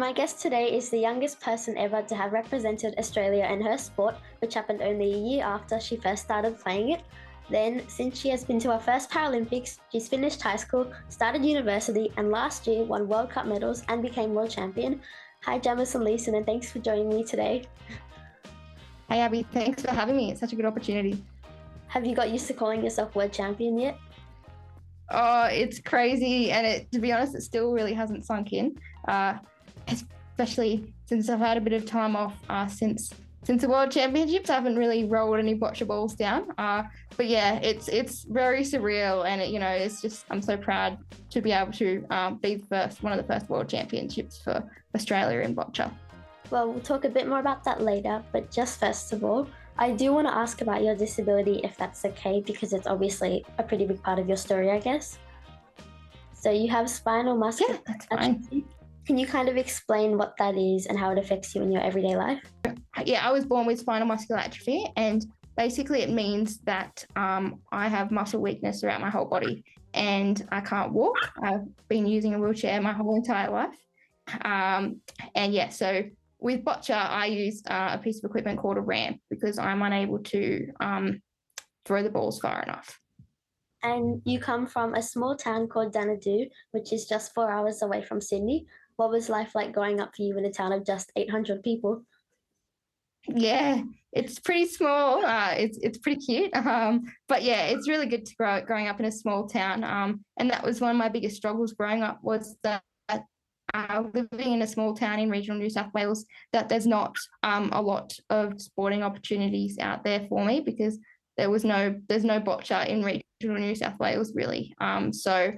My guest today is the youngest person ever to have represented Australia in her sport, which happened only a year after she first started playing it. Then, since she has been to her first Paralympics, she's finished high school, started university, and last year won World Cup medals and became world champion. Hi, Jamieson Leeson, and thanks for joining me today. Hey, Abby, thanks for having me. It's such a good opportunity. Have you got used to calling yourself world champion yet? Oh, it's crazy. And to be honest, it still really hasn't sunk in, especially since I've had a bit of time off since the World Championships. I haven't really rolled any boccia balls down. But yeah, it's very surreal. And, it's just, I'm so proud to be able to be one of the first World Championships for Australia in boccia. Well, we'll talk a bit more about that later, but just first of all, I do want to ask about your disability, if that's okay, because it's obviously a pretty big part of your story, I guess. So you have spinal muscular atrophy. Can you kind of explain what that is and how it affects you in your everyday life? Yeah, I was born with spinal muscular atrophy, and basically it means that I have muscle weakness throughout my whole body and I can't walk. I've been using a wheelchair my whole entire life. So with boccia, I use a piece of equipment called a ramp because I'm unable to throw the balls far enough. And you come from a small town called Danadoo, which is just 4 hours away from Sydney. What was life like growing up for you in a town of just 800 people? Yeah, it's pretty small. It's pretty cute. But yeah, it's really good to growing up in a small town. And that was one of my biggest struggles growing up, was that living in a small town in regional New South Wales, that there's not a lot of sporting opportunities out there for me, because there's no boccia in regional New South Wales really. So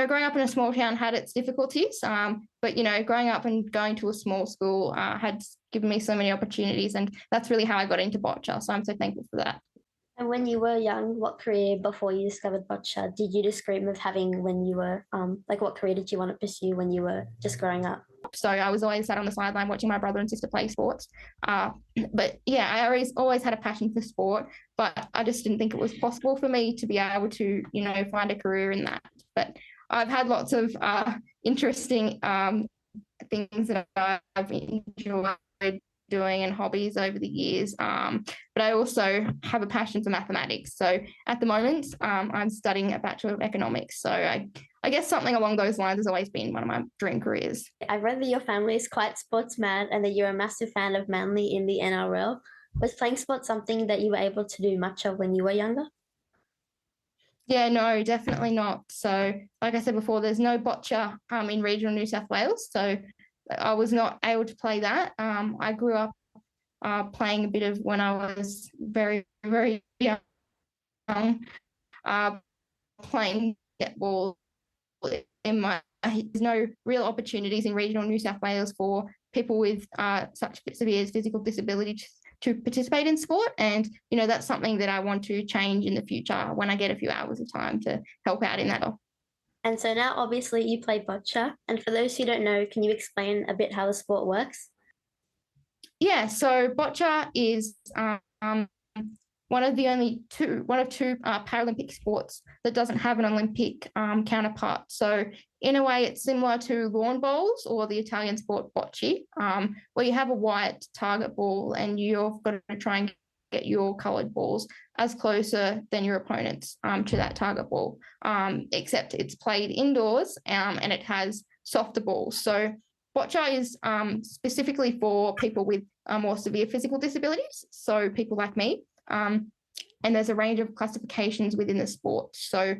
growing up in a small town had its difficulties, but growing up and going to a small school had given me so many opportunities, and that's really how I got into boccia. So I'm so thankful for that. And when you were young, what career before you discovered boccia did you just dream of having when you were, what career did you want to pursue when you were just growing up? So I was always sat on the sideline watching my brother and sister play sports. But yeah, I always had a passion for sport, but I just didn't think it was possible for me to be able to, find a career in that. But I've had lots of interesting things that I've enjoyed doing and hobbies over the years, but I also have a passion for mathematics. So at the moment I'm studying a Bachelor of Economics, so I guess something along those lines has always been one of my dream careers. I've read that your family is quite sports mad and that you're a massive fan of Manly in the NRL. Was playing sports something that you were able to do much of when you were younger? Yeah, no, definitely not. So like I said before, there's no boccia in regional New South Wales, so I was not able to play that. I grew up playing a bit of when I was very, very young, playing netball. There's no real opportunities in regional New South Wales for people with such severe physical disability to participate in sport, and that's something that I want to change in the future when I get a few hours of time to help out in that. And so now, obviously, you play boccia. And for those who don't know, can you explain a bit how the sport works? Yeah, so boccia is one of two Paralympic sports that doesn't have an Olympic counterpart. So in a way, it's similar to lawn bowls or the Italian sport bocce, where you have a white target ball and you've got to try and get your coloured balls as closer than your opponents to that target ball, except it's played indoors and it has softer balls. So boccia is specifically for people with more severe physical disabilities, so people like me. And there's a range of classifications within the sport. So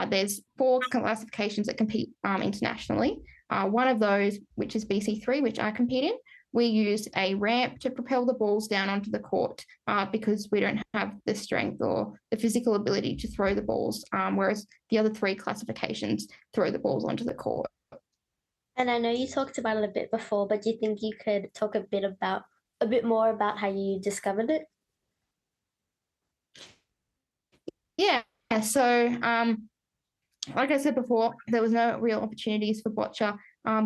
there's 4 classifications that compete internationally. One of those, which is BC3, which I compete in, we use a ramp to propel the balls down onto the court because we don't have the strength or the physical ability to throw the balls, whereas the other 3 classifications throw the balls onto the court. And I know you talked about it a bit before, but do you think you could talk a bit more about how you discovered it? Yeah, so like I said before, there was no real opportunities for boccia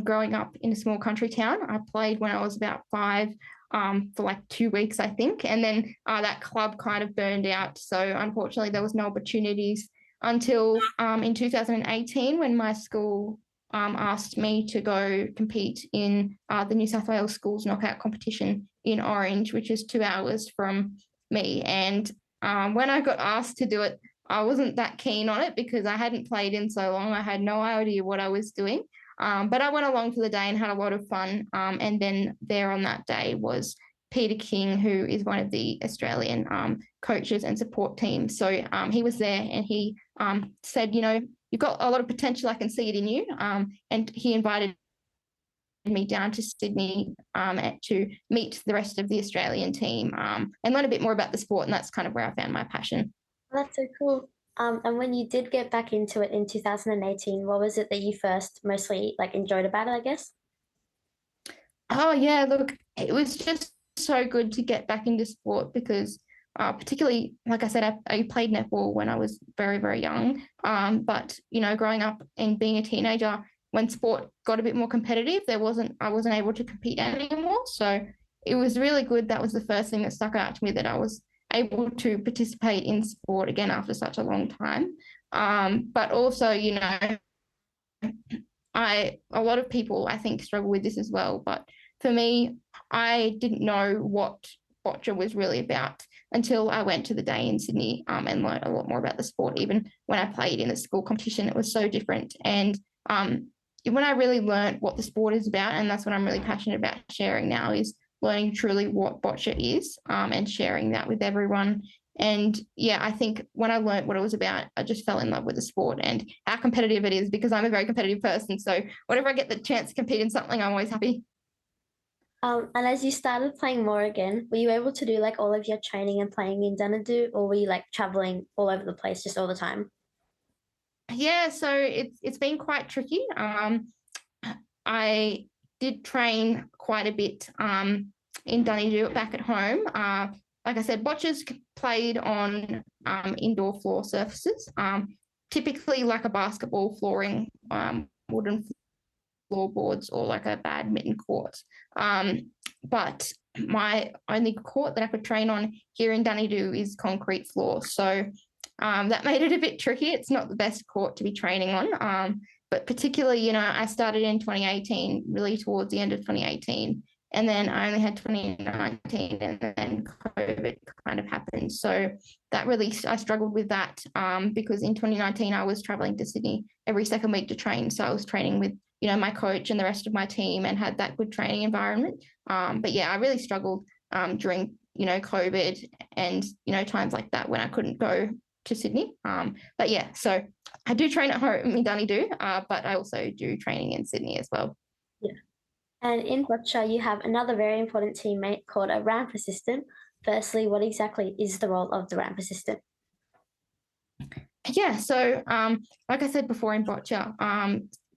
growing up in a small country town. I played when I was about 5 for like 2 weeks, I think, and then that club kind of burned out. So unfortunately, there was no opportunities until in 2018 when my school asked me to go compete in the New South Wales Schools Knockout competition in Orange, which is 2 hours from me. And when I got asked to do it, I wasn't that keen on it because I hadn't played in so long. I had no idea what I was doing. But I went along for the day and had a lot of fun. And then there on that day was Peter King, who is one of the Australian coaches and support teams. So he was there and he said, you've got a lot of potential. I can see it in you. And he invited me down to Sydney to meet the rest of the Australian team and learn a bit more about the sport. And that's kind of where I found my passion. That's so cool. And when you did get back into it in 2018, what was it that you first mostly enjoyed about it, I guess? Oh, yeah, look, it was just so good to get back into sport because particularly, like I said, I played netball when I was very, very young. But, growing up and being a teenager, when sport got a bit more competitive, I wasn't able to compete anymore. So it was really good. That was the first thing that stuck out to me, that I was able to participate in sport again after such a long time. But also, a lot of people I think struggle with this as well. But for me, I didn't know what Boccia was really about until I went to the day in Sydney and learned a lot more about the sport. Even when I played in the school competition, it was so different. And when I really learned what the sport is about, and that's what I'm really passionate about sharing now, is learning truly what Boccia is and sharing that with everyone. And yeah, I think when I learned what it was about, I just fell in love with the sport and how competitive it is, because I'm a very competitive person. So whenever I get the chance to compete in something, I'm always happy. And as you started playing more again, were you able to do all of your training and playing in Xanadu, or were you traveling all over the place just all the time? Yeah, so it's been quite tricky. I did train quite a bit in Dunedin back at home. Like I said, boccia's played on indoor floor surfaces, typically like a basketball flooring, wooden floorboards, or like a badminton court. But my only court that I could train on here in Dunedin is concrete floor. So that made it a bit tricky. It's not the best court to be training on. But particularly, I started in 2018, really towards the end of 2018. And then I only had 2019, and then COVID kind of happened. So that really, I struggled with that because in 2019, I was traveling to Sydney every second week to train. So I was training with, my coach and the rest of my team, and had that good training environment. But yeah, I really struggled during, COVID and, times like that when I couldn't go to Sydney. But yeah, so I do train at home in Dunedin, but I also do training in Sydney as well. Yeah. And in Boccia, you have another very important teammate called a ramp assistant. Firstly, what exactly is the role of the ramp assistant? Yeah, so like I said before in Boccia,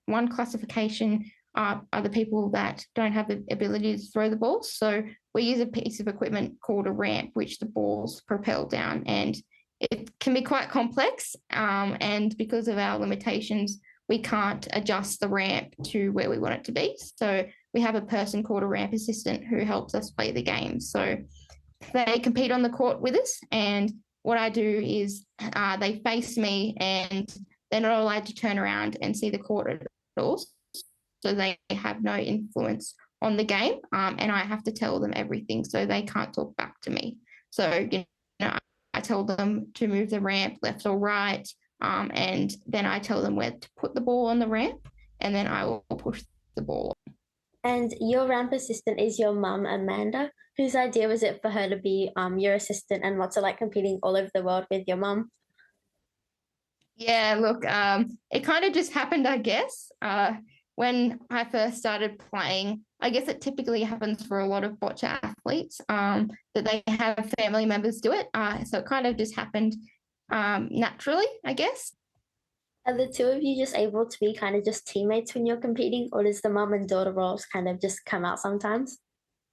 one classification are the people that don't have the ability to throw the ball. So we use a piece of equipment called a ramp, which the balls propel down, and it can be quite complex. And because of our limitations, we can't adjust the ramp to where we want it to be. So we have a person called a ramp assistant who helps us play the game. So they compete on the court with us, and what I do is they face me, and they're not allowed to turn around and see the court at all. So they have no influence on the game, and I have to tell them everything, so they can't talk back to me. So, I tell them to move the ramp left or right, and then I tell them where to put the ball on the ramp, and then I will push the ball. And your ramp assistant is your mum, Amanda. Whose idea was it for her to be your assistant, and what's it like competing all over the world with your mum? Yeah, look, it kind of just happened, I guess. When I first started playing, I guess it typically happens for a lot of boccia athletes that they have family members do it. So it kind of just happened naturally, I guess. Are the two of you just able to be kind of just teammates when you're competing, or does the mum and daughter roles kind of just come out sometimes?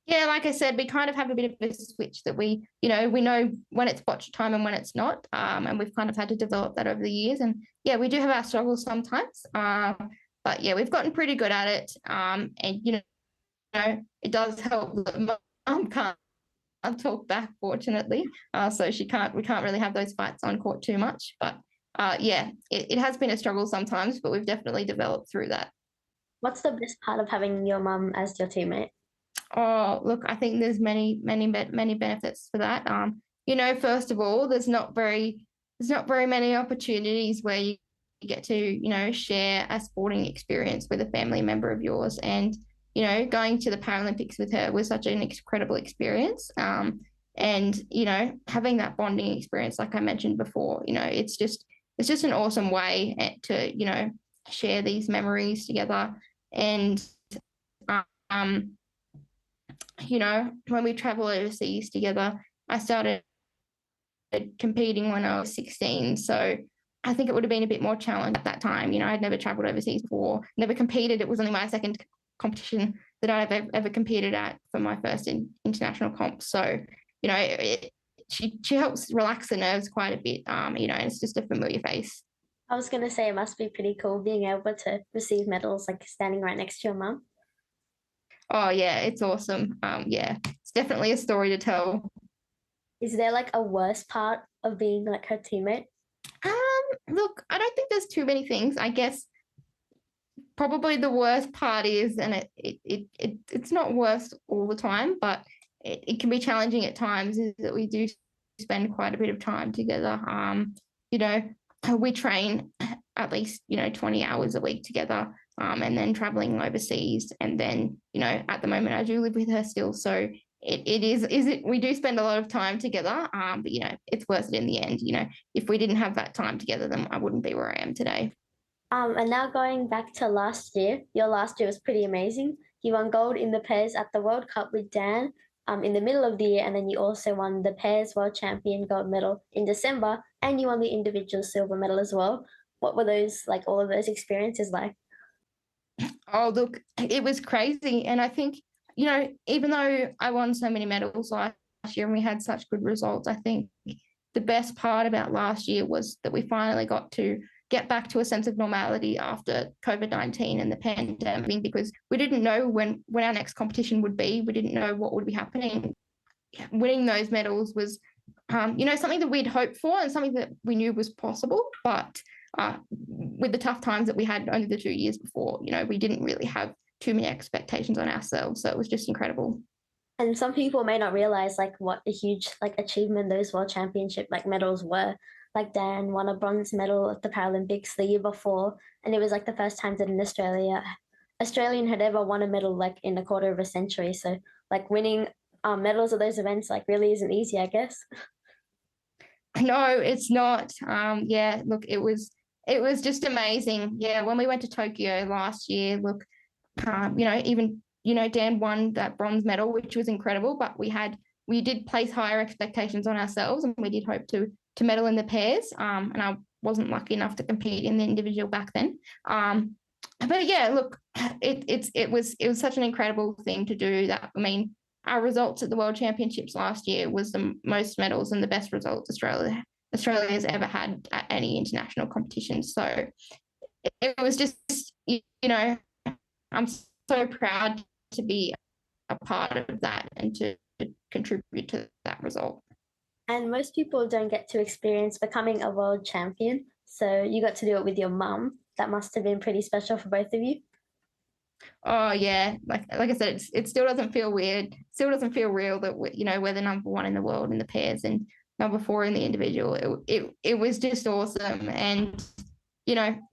Yeah, like I said, we kind of have a bit of a switch that we know when it's boccia time and when it's not. And we've kind of had to develop that over the years. And yeah, we do have our struggles sometimes. But yeah, we've gotten pretty good at it. And, it does help that mum can't talk back, fortunately. So we can't really have those fights on court too much. But yeah, it has been a struggle sometimes, but we've definitely developed through that. What's the best part of having your mum as your teammate? Oh, look, I think there's many benefits for that. First of all, there's not very many opportunities where you get to, share a sporting experience with a family member of yours. And, going to the Paralympics with her was such an incredible experience. And, having that bonding experience, like I mentioned before, it's just an awesome way to, share these memories together. And um, when we travel overseas together, I started competing when I was 16. So I think it would have been a bit more challenging at that time. I'd never traveled overseas before, never competed. It was only my second competition that I've ever competed at for my first international comp. So, she helps relax the nerves quite a bit. And it's just a familiar face. I was going to say it must be pretty cool being able to receive medals like standing right next to your mum. Oh yeah, it's awesome. Yeah, it's definitely a story to tell. Is there like a worst part of being like her teammate? Look, I don't think there's too many things. I guess probably the worst part is, and it's not worst all the time, but it can be challenging at times, is that we do spend quite a bit of time together. You know, we train at least, 20 hours a week together, and then traveling overseas. And then, at the moment I do live with her still. So we do spend a lot of time together. But it's worth it in the end. If we didn't have that time together, then I wouldn't be where I am today. And now going back to last year, your last year was pretty amazing. You won gold in the pairs at the World Cup with Dan in the middle of the year, and then you also won the pairs world champion gold medal in December, and you won the individual silver medal as well. What were those like? All of those experiences like? Oh, look, it was crazy. And I think, even though I won so many medals last year and we had such good results, I think the best part about last year was that we finally got to get back to a sense of normality after COVID-19 and the pandemic, because we didn't know when our next competition would be. We didn't know what would be happening. Winning those medals was, something that we'd hoped for and something that we knew was possible. But with the tough times that we had only the 2 years before, we didn't really have too many expectations on ourselves. So it was just incredible. And some people may not realize like what a huge like achievement those world championship like medals were. Like Dan won a bronze medal at the Paralympics the year before, and it was like the first time that an Australian had ever won a medal like in a quarter of a century. So like winning medals at those events like really isn't easy, I guess. No, it's not. Yeah, look, it was just amazing. Yeah, when we went to Tokyo last year, look, even Dan won that bronze medal, which was incredible. But we did place higher expectations on ourselves, and we did hope to medal in the pairs. And I wasn't lucky enough to compete in the individual back then. But yeah, look, it was such an incredible thing to do. That, I mean, our results at the World Championships last year was the most medals and the best results Australia has ever had at any international competition. So it was just, I'm so proud to be a part of that and to contribute to that result. And most people don't get to experience becoming a world champion. So you got to do it with your mum. That must have been pretty special for both of you. Oh yeah, like I said, it still doesn't feel weird. Still doesn't feel real that we're the number one in the world in the pairs and number four in the individual. It was just awesome. And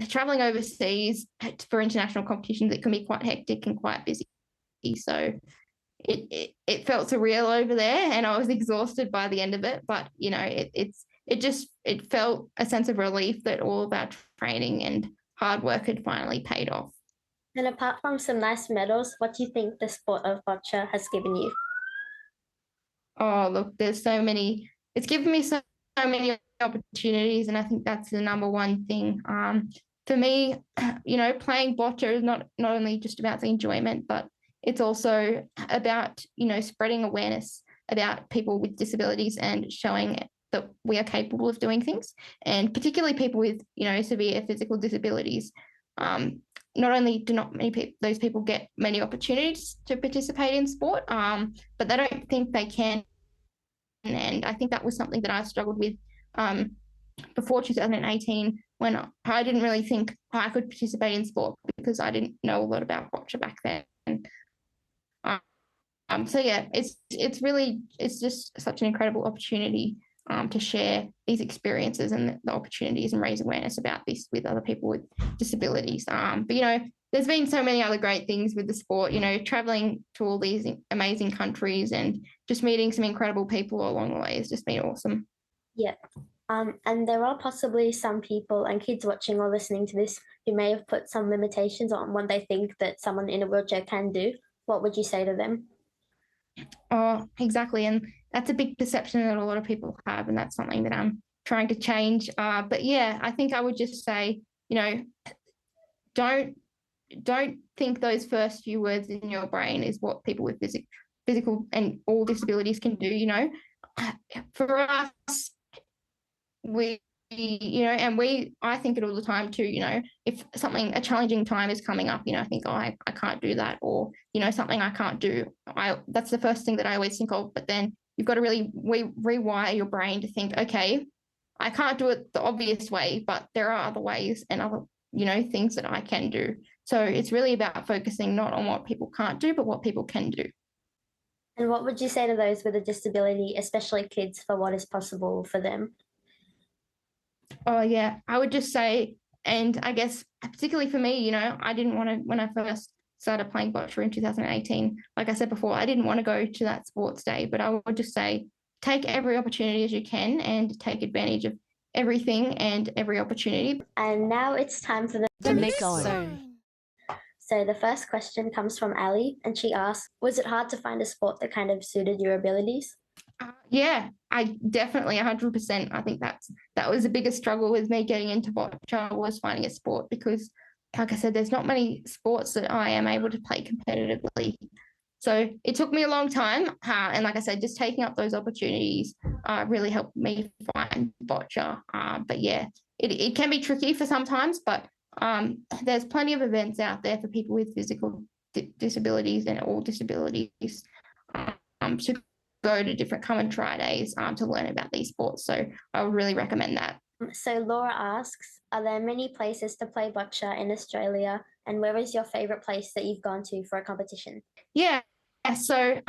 traveling overseas for international competitions, it can be quite hectic and quite busy. So it felt surreal over there, and I was exhausted by the end of it. But it felt a sense of relief that all of our training and hard work had finally paid off. And apart from some nice medals, what do you think the sport of boccia has given you? Oh, look, there's so many. It's given me so many opportunities, and I think that's the number one thing. For me, playing boccia is not only just about the enjoyment, but it's also about spreading awareness about people with disabilities and showing that we are capable of doing things, and particularly people with severe physical disabilities. Not only do not many those people get many opportunities to participate in sport, but they don't think they can. And I think that was something that I struggled with before 2018 when I didn't really think I could participate in sport because I didn't know a lot about boccia back then. So yeah, it's just such an incredible opportunity to share these experiences and the opportunities and raise awareness about this with other people with disabilities. But there's been so many other great things with the sport. Traveling to all these amazing countries and just meeting some incredible people along the way has just been awesome. Yeah. And there are possibly some people and kids watching or listening to this who may have put some limitations on what they think that someone in a wheelchair can do. What would you say to them? Oh, exactly. And that's a big perception that a lot of people have. And that's something that I'm trying to change. But yeah, I think I would just say, don't think those first few words in your brain is what people with physical and all disabilities can do. For us, I think it all the time too, if a challenging time is coming up, I think, oh, I can't do that, or, something I can't do. That's the first thing that I always think of. But then you've got to really rewire your brain to think, okay, I can't do it the obvious way, but there are other ways and other, things that I can do. So it's really about focusing not on what people can't do, but what people can do. And what would you say to those with a disability, especially kids, for what is possible for them? Oh, yeah, I would just say, and I guess particularly for me, I didn't want to, when I first started playing boccia in 2018, like I said before, I didn't want to go to that sports day, but I would just say, take every opportunity as you can and take advantage of everything and every opportunity. And now it's time for the mix zone. So the first question comes from Ali, and she asks, was it hard to find a sport that kind of suited your abilities? Yeah, I definitely 100%. I think that was the biggest struggle with me getting into boccia, was finding a sport, because, like I said, there's not many sports that I am able to play competitively. So it took me a long time. And like I said, just taking up those opportunities really helped me find boccia. But yeah, it can be tricky for sometimes, but there's plenty of events out there for people with physical disabilities and all disabilities to go to different come and try days to learn about these sports. So I would really recommend that. So Laura asks, are there many places to play boccia in Australia, and where is your favourite place that you've gone to for a competition? Yeah, so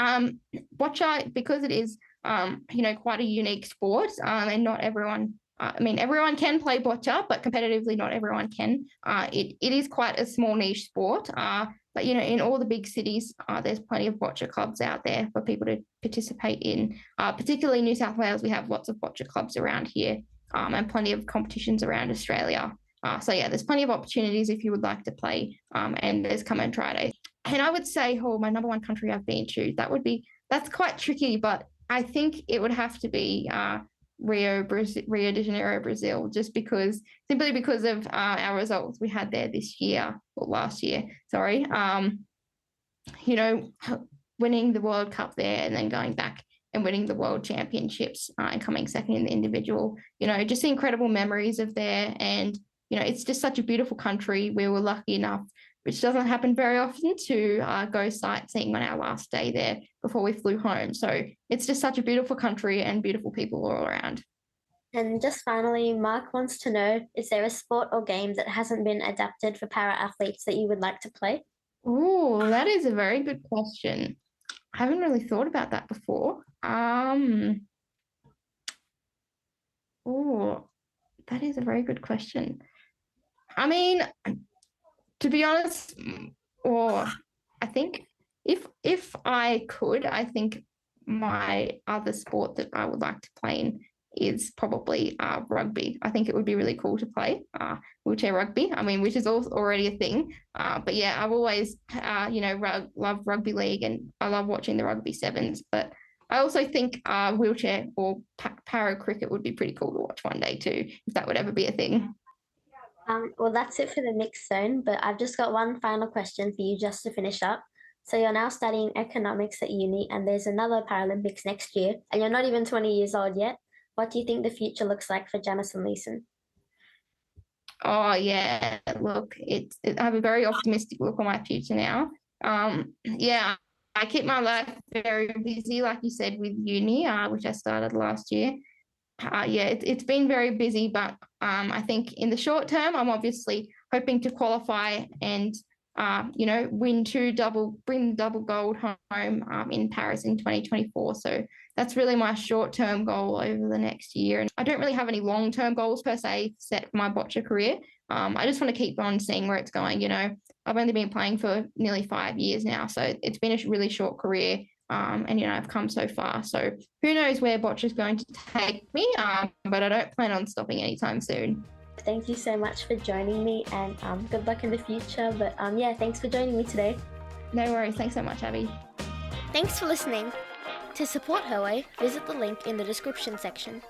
boccia, because it is quite a unique sport, and not everyone, everyone can play boccia, but competitively not everyone can. It is quite a small niche sport, but in all the big cities, there's plenty of boccia clubs out there for people to participate in. Particularly New South Wales, we have lots of boccia clubs around here, and plenty of competitions around Australia. So yeah, there's plenty of opportunities if you would like to play, and there's come and try days. And I would say, my number one country I've been to, that's quite tricky, but I think it would have to be Rio de Janeiro, Brazil, simply because of our results we had there this year, or last year, sorry. Winning the World Cup there and then going back and winning the World Championships and coming second in the individual, just the incredible memories of there. And, it's just such a beautiful country. We were lucky enough, which doesn't happen very often, to go sightseeing on our last day there before we flew home. So it's just such a beautiful country and beautiful people all around. And just finally, Mark wants to know, is there a sport or game that hasn't been adapted for para-athletes that you would like to play? Oh, that is a very good question. I haven't really thought about that before. Oh, that is a very good question. To be honest, I think if I could, I think my other sport that I would like to play in is probably rugby. I think it would be really cool to play wheelchair rugby. Which is already a thing. But yeah, I've always loved rugby league, and I love watching the rugby sevens. But I also think wheelchair or para cricket would be pretty cool to watch one day too, if that would ever be a thing. Well, that's it for the mixed zone, but I've just got one final question for you just to finish up. So you're now studying economics at uni, and there's another Paralympics next year, and you're not even 20 years old yet. What do you think the future looks like for Jamieson Leeson? Oh yeah, look, I have a very optimistic look on my future now. Yeah, I keep my life very busy, like you said, with uni, which I started last year. It's been very busy, but I think in the short term, I'm obviously hoping to qualify and bring double gold home in Paris in 2024. So that's really my short-term goal over the next year. And I don't really have any long-term goals per se set for my boccia career. I just want to keep on seeing where it's going. I've only been playing for nearly 5 years now, so it's been a really short career. And I've come so far. So who knows where boccia is going to take me? But I don't plan on stopping anytime soon. Thank you so much for joining me, and good luck in the future. But thanks for joining me today. No worries. Thanks so much, Abby. Thanks for listening. To support Her Way, visit the link in the description section.